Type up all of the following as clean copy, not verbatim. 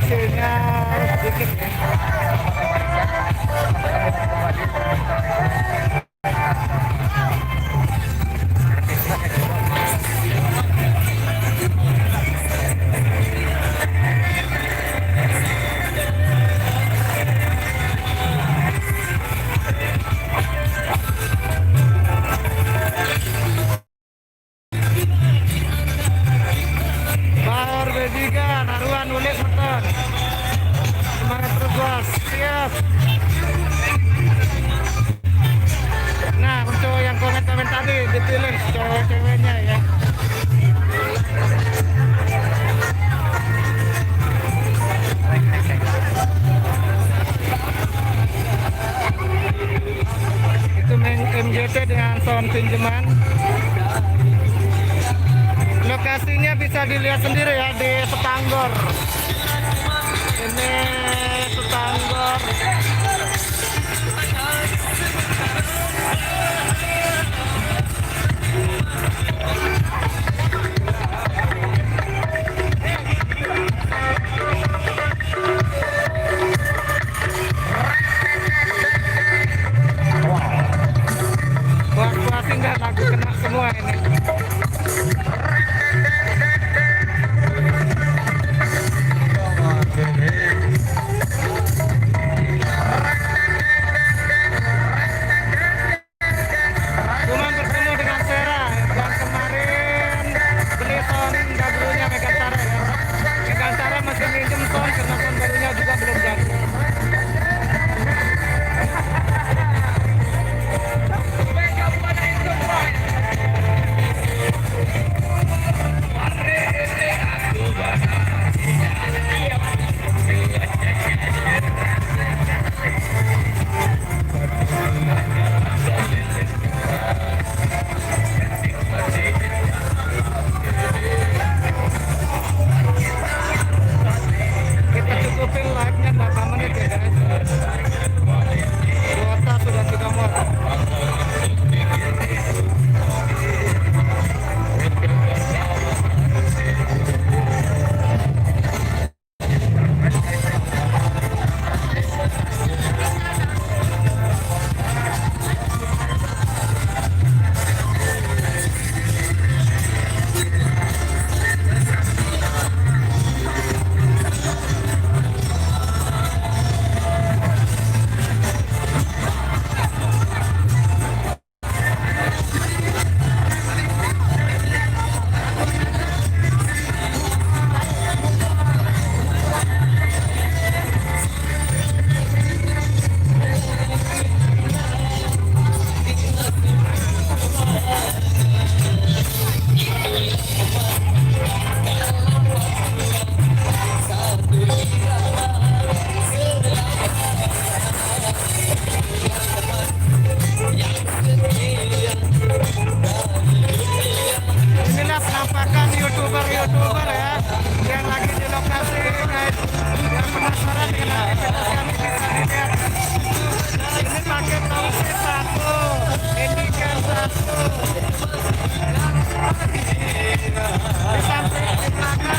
lokasinya sedikit ya. Bahar B3 naruhan ulit motor. Semangat terus bos, siap. Nah untuk yang komen-komen tadi dipilih cewek-ceweknya ya. Itu MJT dengan sound pinjaman. Lokasinya bisa dilihat sendiri ya di Setanggor. Ini Setanggor. Puas-puas enggak lagu kena semua ini. Cuma bertemu dengan Sera yang kemarin beli sound barunya Megantara ya. Megantara masih minjem sound karena sound barunya juga belum jadi. Kita cukupin live-nya berapa menit ya guys. Kuota sudah 3 muat. Inilah penampakan youtuber ya yang lagi di lokasi guys. Yang penasaran dengan aktivitas kami bisa dilihat. Ini pakai tausi 1, ini kan 1. Di samping di belakang.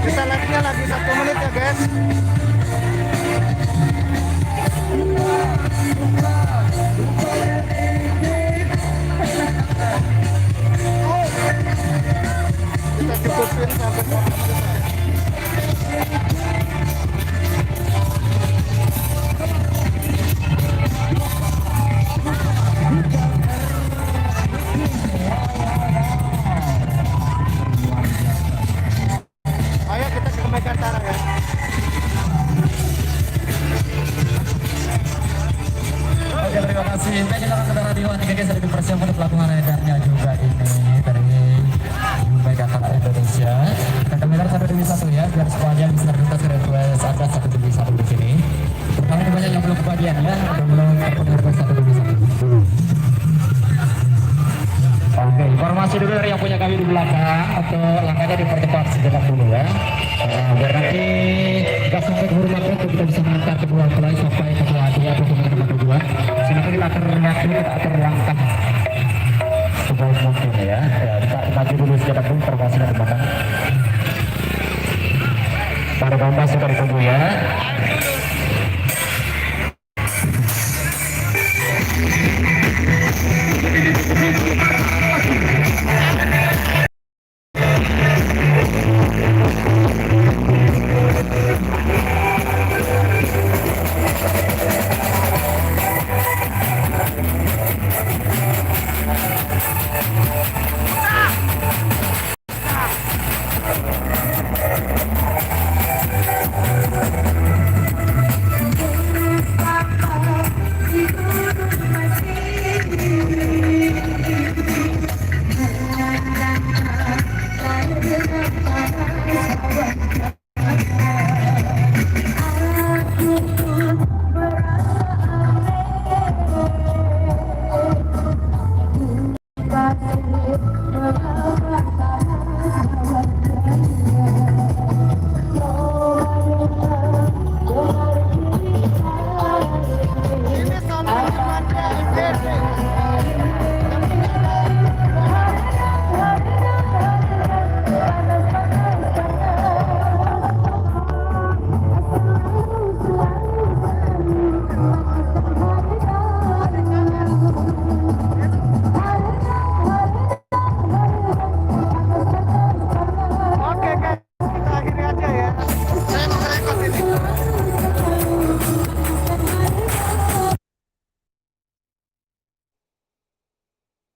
Kita lagi 1 menit ya guys. Kita cukupin sampai 3 sudah dipersiapkan untuk pelabuhan edarnya juga ini dari Mega Cup Indonesia. Dan kamera 1-1 ya, biar semuanya bisa terlintas ke request ada 1-1 di sini. Pertama ini banyak yang belum kebagian ya, ada belum terpenuhi request 1-1. Oke, informasi dulu dari yang punya kami di belakang atau langkahnya dipercepat sejenak dulu ya. Biar nanti gas sampai ke rumah untuk kita bisa mengantar kedua mulai sampai ke Keladi atau ke tempat tujuan. Silakan kita atur waktu, kita atur langkah sebaik mungkin ya. Kita maju dulu sejenak dulu, informasi dari belakang. Para kompas sudah ditunggu ya.